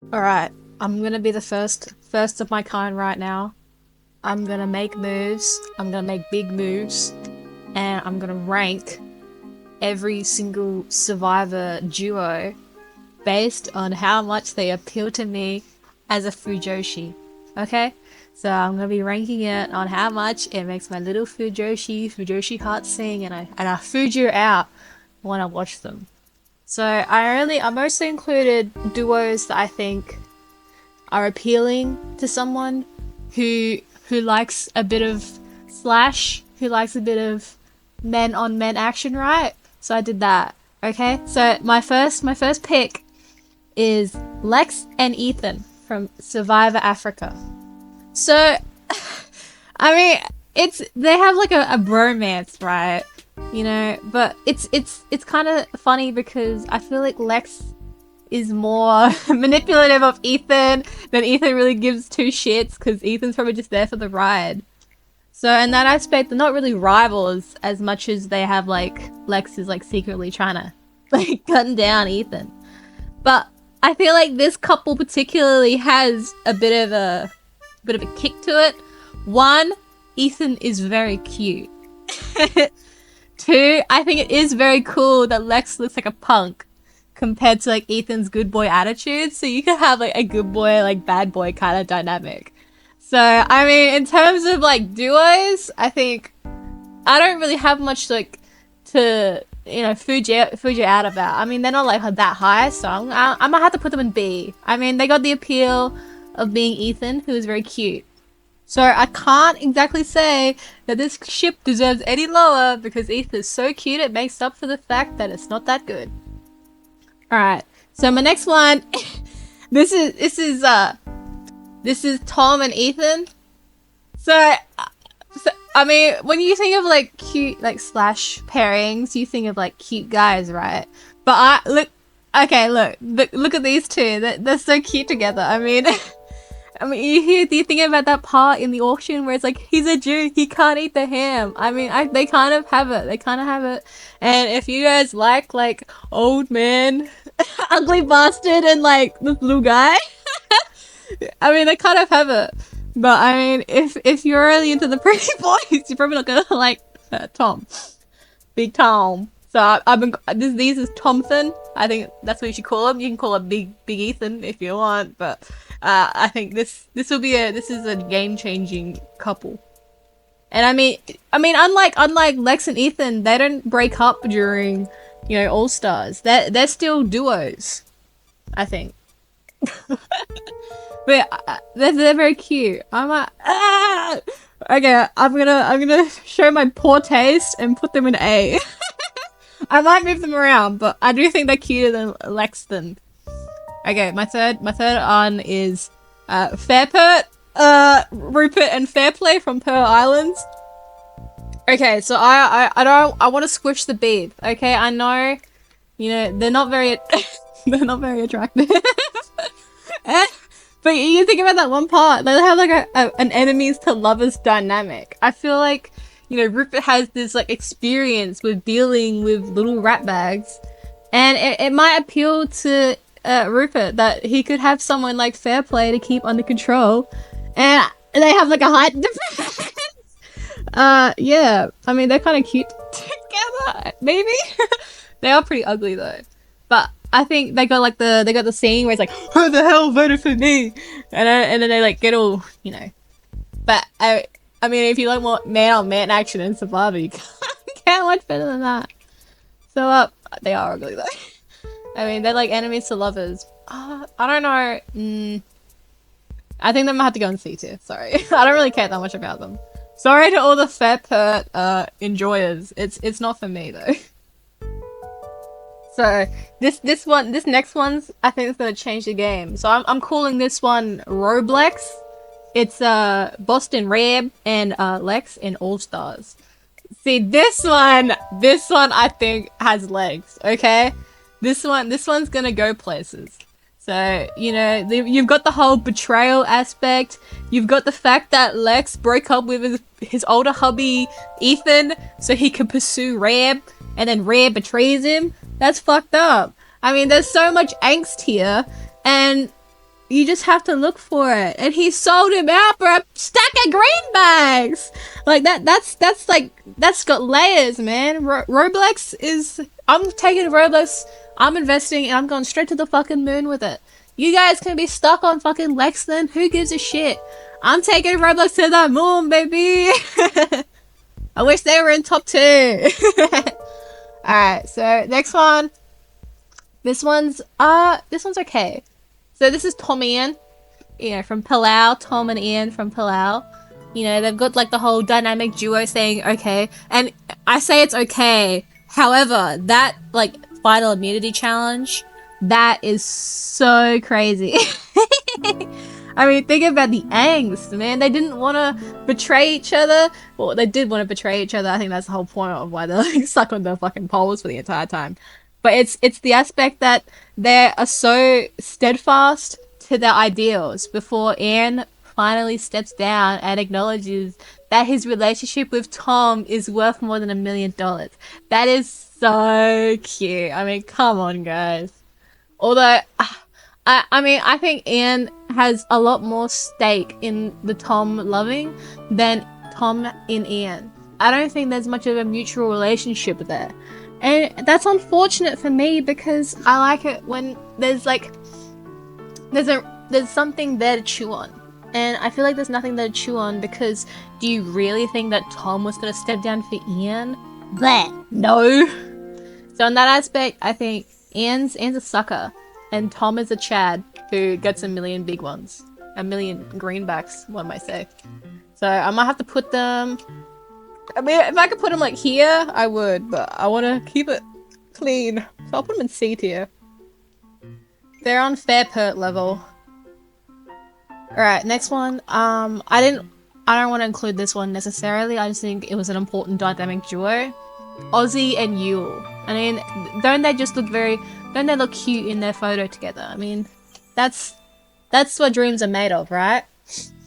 Alright, I'm gonna be the first of my kind right now. I'm gonna make moves, I'm gonna make big moves, and I'm gonna rank every single survivor duo based on how much they appeal to me as a Fujoshi. Okay? So I'm gonna be ranking it on how much it makes my little Fujoshi heart sing, and I Fujo out when I watch them. So I mostly included duos that I think are appealing to someone who likes a bit of slash, who likes a bit of men on men action, right? So I did that. Okay? So my first pick is Lex and Ethan from Survivor Africa. So I mean, they have like a bromance, right? You know, but it's kind of funny because I feel like Lex is more manipulative of Ethan than Ethan really gives two shits because Ethan's probably just there for the ride. So in that aspect, they're not really rivals as much as they have like Lex is like secretly trying to like gun down Ethan. But I feel like this couple particularly has a bit of a kick to it. One, Ethan is very cute. Two, I think it is very cool that Lex looks like a punk compared to like Ethan's good boy attitude. So you could have like a good boy, like bad boy kind of dynamic. So I mean, in terms of like duos, I think I don't really have much like to Fuji out about. I mean, they're not like that high, so I might have to put them in B. I mean, they got the appeal of being Ethan, who is very cute. So I can't exactly say that this ship deserves any lower because Ethan is so cute it makes up for the fact that it's not that good. Alright, so my next one this is Tom and Ethan. So I mean, when you think of like cute like slash pairings, you think of like cute guys, right? But look at these two. They're so cute together. I mean, I mean, do you think about that part in the auction where it's like, he's a Jew, he can't eat the ham? I mean, they kind of have it. They kind of have it. And if you guys like old man, ugly bastard, and like the blue guy, I mean, they kind of have it. But I mean, if you're really into the pretty boys, you're probably not gonna like Tom, Big Tom. So I've been these is Thompson. I think that's what you should call him. You can call him Big Ethan if you want, but I think this is a game changing couple. And I mean, unlike Lex and Ethan, they don't break up during All Stars. They're still duos, I think. But they're very cute. I'm like, okay, I'm gonna show my poor taste and put them in A. I might move them around, but I do think they're cuter than Lexton. Okay, my third one is Fairpert, Rupert and Fairplay from Pearl Islands. Okay, so I want to squish the beef. Okay, I know, they're not very they're not very attractive. But you think about that one part, they have like an enemies to lovers dynamic. I feel like Rupert has this like experience with dealing with little rat bags, and it might appeal to Rupert that he could have someone like Fairplay to keep under control, and they have like a height difference. Yeah, I mean they're kind of cute together, maybe. They are pretty ugly though, but I think they got the scene where it's like, who the hell voted for me, and then they like get all But I mean, if you like more man on man action in Survivor, you can't much better than that. So they are ugly though. I mean, they're like enemies to lovers. I don't know. I think they might have to go in C tier. Sorry, I don't really care that much about them. Sorry to all the Fairpert enjoyers. It's not for me though. So this next one's I think it's gonna change the game. So I'm calling this one Roblex. It's Boston Rab and Lex in All Stars. See, this one I think has legs. Okay, this one's gonna go places. So you've got the whole betrayal aspect. You've got the fact that Lex broke up with his older hubby Ethan so he could pursue Rab, and then Rab betrays him. That's fucked up. I mean, there's so much angst here, and You just have to look for it. And he sold him out for a stack of greenbacks. Like that's got layers, man. Roblox is, I'm taking Roblox, I'm investing, and I'm going straight to the fucking moon with it. You guys can be stuck on fucking Lex then. Who gives a shit? I'm taking Roblox to the moon, baby. I wish they were in top 2. Alright, so next one. This one's okay. So this is Tom and Ian, you know, from Palau. Tom and Ian from Palau. You know, they've got like the whole dynamic duo saying okay. And I say it's okay. However, that like final immunity challenge, that is so crazy. I mean, think about the angst, man. They didn't want to betray each other. Well, they did want to betray each other. I think that's the whole point of why they're like stuck on the fucking poles for the entire time. But it's the aspect that they are so steadfast to their ideals before Ian finally steps down and acknowledges that his relationship with Tom is worth more than $1 million. That is so cute. I mean, come on, guys. Although, I mean, I think Ian has a lot more stake in the Tom loving than Tom in Ian. I don't think there's much of a mutual relationship there. And that's unfortunate for me because I like it when there's like, there's something there to chew on. And I feel like there's nothing there to chew on because do you really think that Tom was going to step down for Ian? Bleh. No. So in that aspect, I think Ian's a sucker and Tom is a Chad who gets a million big ones. A million greenbacks, one might say. So I might have to put them... I mean, if I could put them like here, I would, but I want to keep it clean. So I'll put them in C tier. They're on fair pert level. Alright, next one. I don't want to include this one necessarily. I just think it was an important dynamic duo. Ozzy and Yule. I mean, don't they look cute in their photo together? I mean, that's what dreams are made of, right?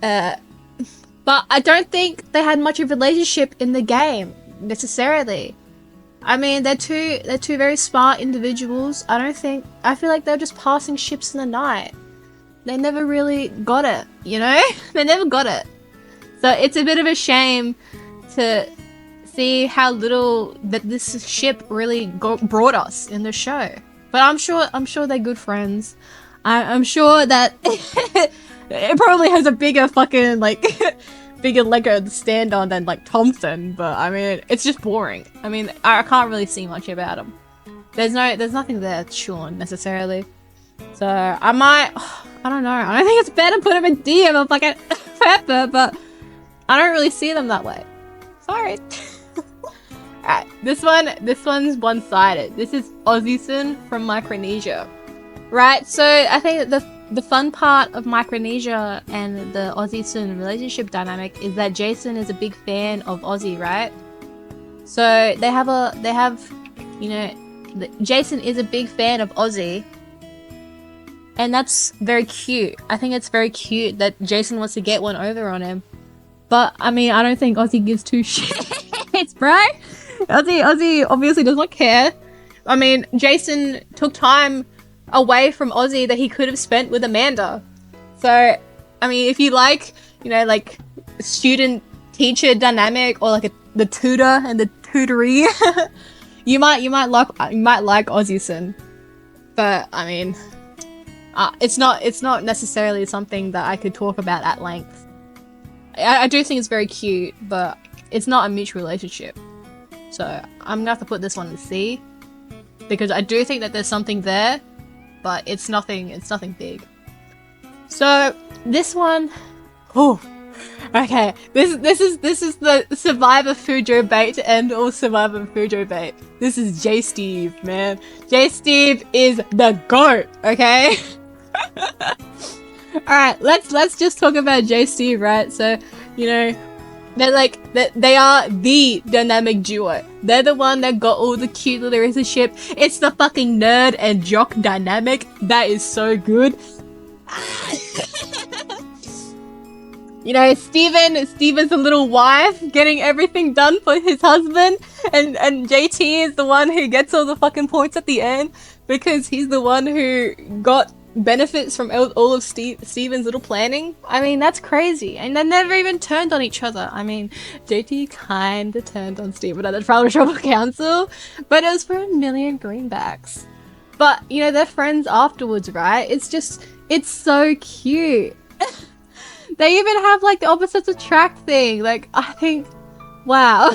But I don't think they had much of a relationship in the game, necessarily. I mean, they're two very smart individuals. I feel like they're just passing ships in the night. They never really got it, you know? They never got it. So it's a bit of a shame to see how little that this ship really brought us in the show. But I'm sure they're good friends. I'm sure that it probably has a bigger fucking, like, bigger leg to stand on than, like, Thompson, but, I mean, it's just boring. I mean, I can't really see much about him. There's nothing there to chew on, necessarily. So, I don't know. I don't think it's better to put him in D of a fucking pepper, but I don't really see them that way. Sorry. Alright, this one's one-sided. This is Ozzy from Micronesia. Right, so I think the fun part of Micronesia and the Ozzy relationship dynamic is that Jason is a big fan of Ozzy, right? So Jason is a big fan of Ozzy. And that's very cute. I think it's very cute that Jason wants to get one over on him. But, I mean, I don't think Ozzy gives two shits, bro. Ozzy obviously does not care. I mean, Jason took time away from Ozzy that he could have spent with Amanda. So, I mean, if you like, you know, like, student-teacher dynamic or like the tutor and the tutoree, you might like Ozzy. But, I mean... it's not necessarily something that I could talk about at length. I do think it's very cute, but it's not a mutual relationship. So I'm gonna have to put this one in C because I do think that there's something there, but it's nothing big. So this one, oh, okay. This is the Survivor Fujobait to end all Survivor Fujobait. This is J Steve, man. J Steve is the GOAT, okay? Alright, let's just talk about J Steve, right? So, you know, they are the dynamic duo. They're the one that got all the cute little relationship. It's the fucking nerd and jock dynamic. That is so good. You know, Steven's a little wife getting everything done for his husband, and JT is the one who gets all the fucking points at the end because he's the one who got benefits from all of Steven's little planning. I mean, that's crazy. And they never even turned on each other. I mean, JT kinda turned on Steven at the Tribal Council, but it was for a million greenbacks. But, you know, they're friends afterwards, right? It's so cute. They even have, like, the opposites attract thing. Like, I think, wow.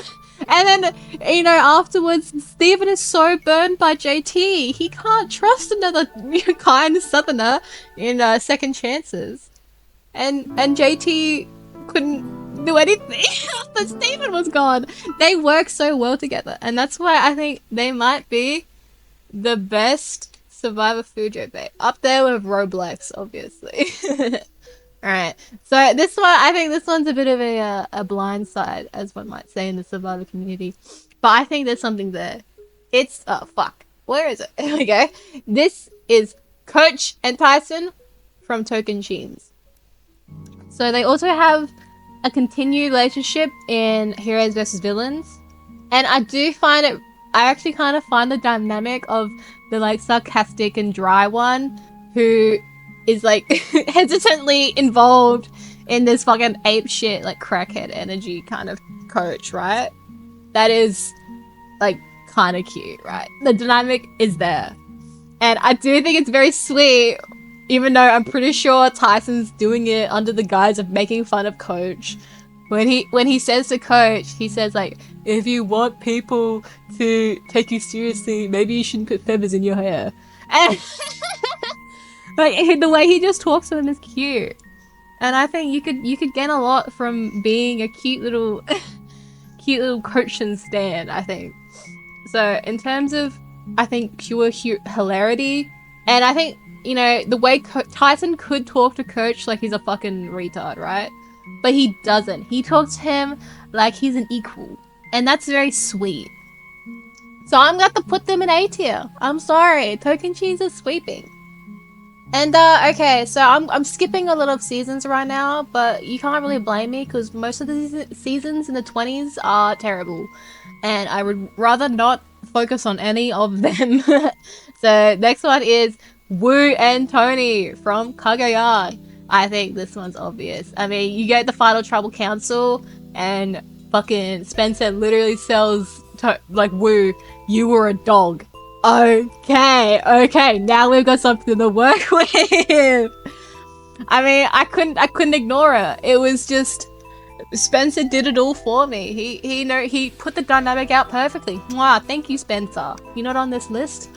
And then, you know, afterwards, Steven is so burned by JT. He can't trust another kind southerner in second chances. And JT couldn't do anything after Steven was gone. They work so well together. And that's why I think they might be the best Survivor Fujobait. Up there with Roblox, obviously. Alright, so this one, I think this one's a bit of a blind side, as one might say in the Survivor community. But I think there's something there. It's, oh fuck, where is it? Here we go. This is Coach and Tyson from Tocantins. So they also have a continued relationship in Heroes vs Villains. And I actually kind of find the dynamic of the like sarcastic and dry one who is like hesitantly involved in this fucking ape shit like crackhead energy kind of coach, right? That is like kind of cute, right? The dynamic is there. And I do think it's very sweet, even though I'm pretty sure Tyson's doing it under the guise of making fun of Coach. When he says to Coach, he says like, if you want people to take you seriously, maybe you shouldn't put feathers in your hair. And like the way he just talks to him is cute. And I think you could gain a lot from being a cute little Coach and stan, I think. So in terms of, I think, pure hilarity, and I think, you know, the way Tyson could talk to Coach like he's a fucking retard, right? But he doesn't. He talks to him like he's an equal. And that's very sweet. So I'm going to have to put them in A tier. I'm sorry. Tocantins is sweeping. And, okay, so I'm skipping a lot of seasons right now, but you can't really blame me because most of the seasons in the 20s are terrible. And I would rather not focus on any of them. So next one is Wu and Tony from Kyaaa. I think this one's obvious. I mean, you get the final Tribal Council and fucking Spencer literally sells like Wu, you were a dog. Okay, now we've got something to work with. I mean, I couldn't ignore it. It was just Spencer did it all for me. He put the dynamic out perfectly. Wow, thank you, Spencer. You're not on this list,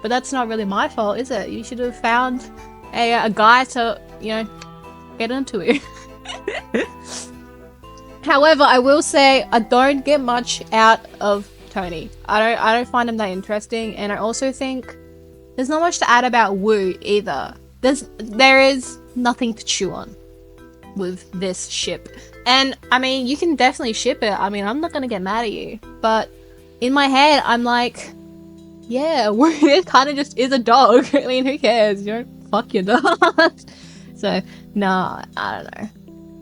but that's not really my fault, is it? You should have found a guy to, you know, get into it. However, I will say I don't get much out of Tony. I don't find him that interesting, and I also think there's not much to add about Wu either. There is nothing to chew on with this ship. And I mean, you can definitely ship it. I mean, I'm not gonna get mad at you, but in my head, I'm like, yeah, Wu kind of just is a dog. I mean, who cares? You know, fuck your dog. So, no, I don't know.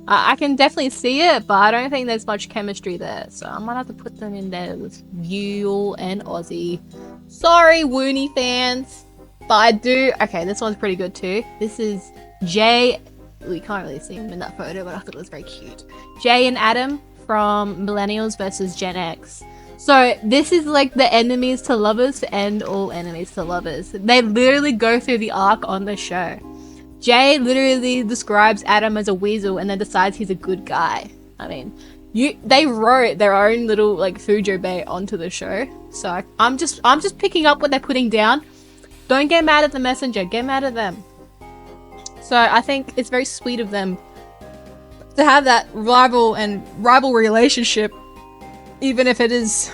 I can definitely see it, but I don't think there's much chemistry there. So I might have to put them in there with Yule and Ozzy. Sorry, Woony fans. But I do... Okay, this one's pretty good too. This is Jay... We can't really see him in that photo, but I thought it was very cute. Jay and Adam from Millennials versus Gen X. So this is like the enemies to lovers to end all enemies to lovers. They literally go through the arc on the show. Jay literally describes Adam as a weasel and then decides he's a good guy. I mean, they wrote their own little like Fujobait onto the show. So I'm just picking up what they're putting down. Don't get mad at the messenger, get mad at them. So I think it's very sweet of them to have that rival relationship, even if it is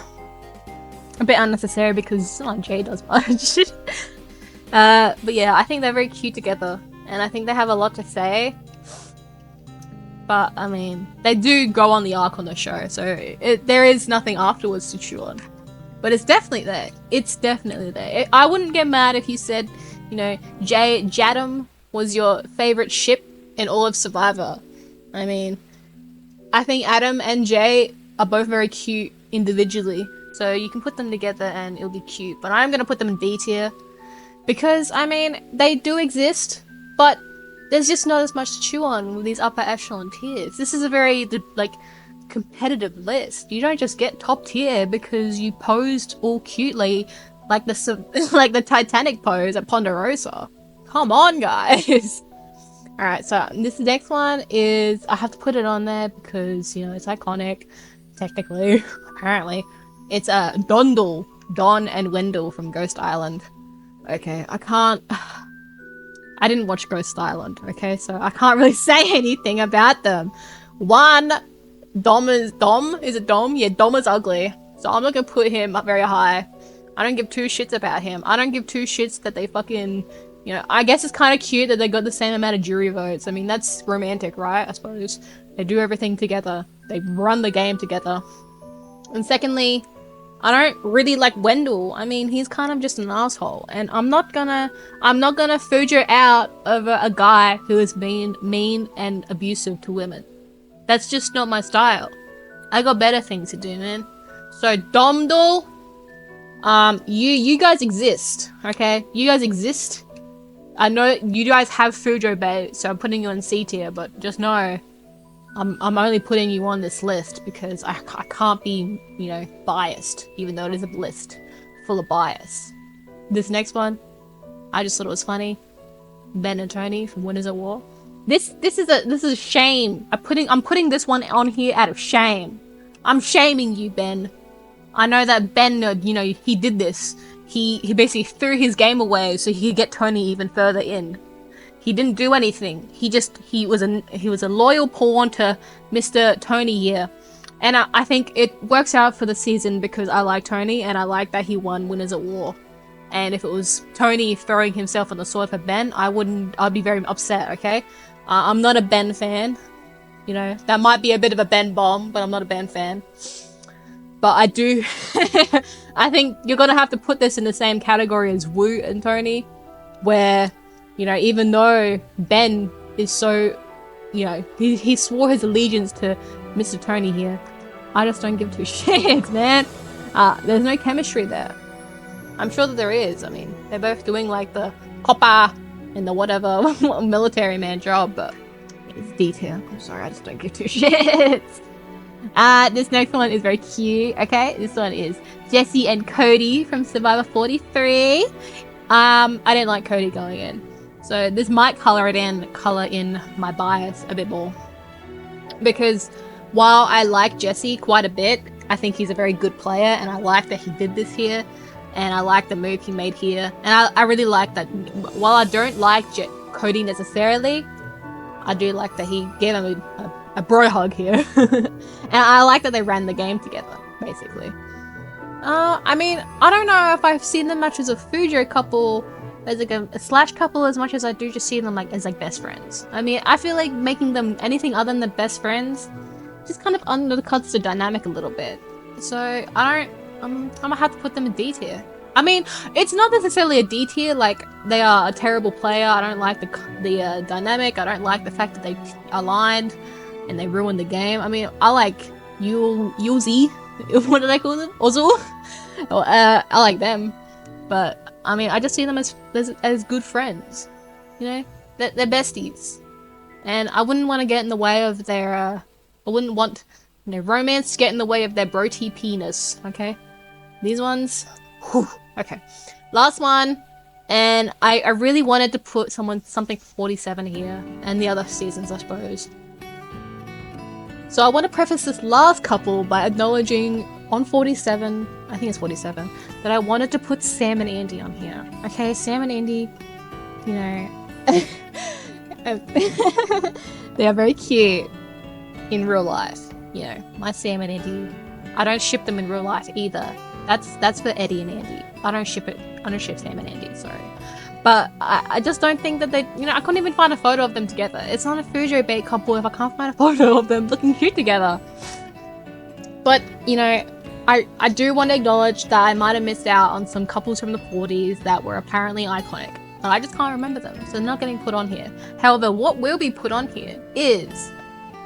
a bit unnecessary because it's not like Jay does much. But yeah, I think they're very cute together. And I think they have a lot to say. But, I mean, they do go on the arc on the show, so there is nothing afterwards to chew on. But it's definitely there. It's definitely there. I wouldn't get mad if you said, you know, Jadam was your favorite ship in all of Survivor. I mean, I think Adam and Jay are both very cute individually. So you can put them together and it'll be cute. But I'm going to put them in B tier. Because, I mean, they do exist, but there's just not as much to chew on with these upper echelon tiers. This is a very, like, competitive list. You don't just get top tier because you posed all cutely like the like the Titanic pose at Ponderosa. Come on, guys. Alright, so this next one is, I have to put it on there because, you know, it's iconic, technically, apparently. It's Dondel, Don and Wendell from Ghost Island. Okay, I didn't watch Ghost Island, okay, so I can't really say anything about them. One, is it Dom? Yeah, Dom is ugly, so I'm not gonna put him up very high. I don't give two shits about him. I don't give two shits that they fucking, you know, I guess it's kind of cute that they got the same amount of jury votes. I mean, that's romantic, right? I suppose. They do everything together. They run the game together. And secondly, I don't really like Wendell. I mean, he's kind of just an asshole. And I'm not gonna Fujo out over a guy who is mean and abusive to women. That's just not my style. I got better things to do, man. So, Domdol, you guys exist, okay? You guys exist. I know you guys have Fujobait, so I'm putting you on C tier, but just know I'm only putting you on this list because I can't be, you know, biased, even though it is a list full of bias. This next one, I just thought it was funny. Ben and Tony from Winners at War. This is a shame. I'm putting this one on here out of shame. I'm shaming you, Ben. I know that Ben, you know, he did this. He basically threw his game away so he could get Tony even further in. He didn't do anything. He was a loyal pawn to Mr. Tony here. And I think it works out for the season because I like Tony and I like that he won Winners at War. And if it was Tony throwing himself on the sword for Ben, I'd be very upset, okay? I'm not a Ben fan. You know, that might be a bit of a Ben bomb, but I'm not a Ben fan. But I do, I think you're gonna have to put this in the same category as Wu and Tony, where, you know, even though Ben is so, you know, he swore his allegiance to Mr. Tony here, I just don't give two shits, man. There's no chemistry there. I'm sure that there is. I mean, they're both doing like the copper and the whatever military man job, but it's detail. I'm sorry, I just don't give two shits. This next one is very cute, okay? This one is Jesse and Cody from Survivor 43. I didn't like Cody going in. So this might color in my bias a bit more. Because while I like Jesse quite a bit, I think he's a very good player and I like that he did this here. And I like the move he made here. And I really like that, while I don't like Cody necessarily, I do like that he gave him a bro hug here. And I like that they ran the game together, basically. I mean, I don't know if I've seen them much as a Fujo couple, as like a slash couple, as much as I do just see them like as like best friends. I mean, I feel like making them anything other than best friends just kind of undercuts the dynamic a little bit. So I'm gonna have to put them in D tier. I mean, it's not necessarily a D tier, like they are a terrible player. I don't like the dynamic. I don't like the fact that they aligned and they ruined the game. I mean, I like Yulzi. What do they call them? Ozul? I like them. But, I mean, I just see them as good friends. You know? They're besties. And I wouldn't want to get in the way of their, I wouldn't want, you know, romance to get in the way of their broti penis, okay? These ones, whew, okay. Last one, and I really wanted to put something 47 here, and the other seasons, I suppose. So I want to preface this last couple by acknowledging on 47, I think it's 47, that I wanted to put Sam and Andy on here. Okay, Sam and Andy, you know, they are very cute in real life. You know, my Sam and Andy, I don't ship them in real life either. That's for Eddie and Andy. I don't ship Sam and Andy, sorry. But I just don't think that they, you know, I couldn't even find a photo of them together. It's not a Fujobait couple if I can't find a photo of them looking cute together. But, you know, I do want to acknowledge that I might have missed out on some couples from the 40s that were apparently iconic. But I just can't remember them, so they're not getting put on here. However, what will be put on here is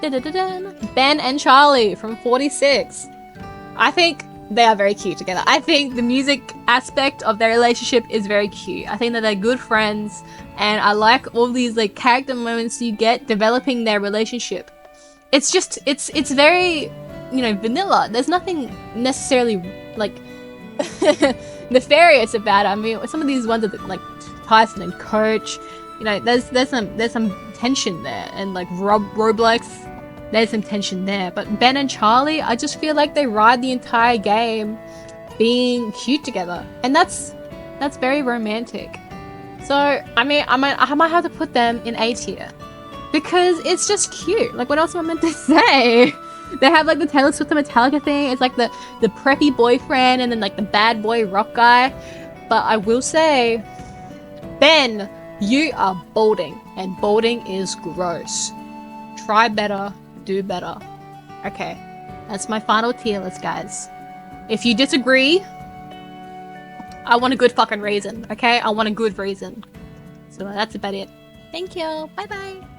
Ben and Charlie from 46. I think They are very cute together. I think the music aspect of their relationship is very cute. I think that they're good friends, and I like all these like character moments you get developing their relationship. It's just it's very, you know, vanilla. There's nothing necessarily like nefarious about it. I mean, some of these ones are like Tyson and Coach. You know, there's some tension there, and like Roblox, there's some tension there. But Ben and Charlie, I just feel like they ride the entire game being cute together, and that's very romantic. So I mean, I might have to put them in A tier because it's just cute. Like, what else am I meant to say? They have like the Taylor Swift and Metallica thing. It's like the preppy boyfriend and then like the bad boy rock guy. But I will say, Ben, you are balding, and balding is gross. Try better, do better. Okay, that's my final tier list, guys. If you disagree, I want a good fucking reason, okay? I want a good reason. So that's about it. Thank you. Bye bye.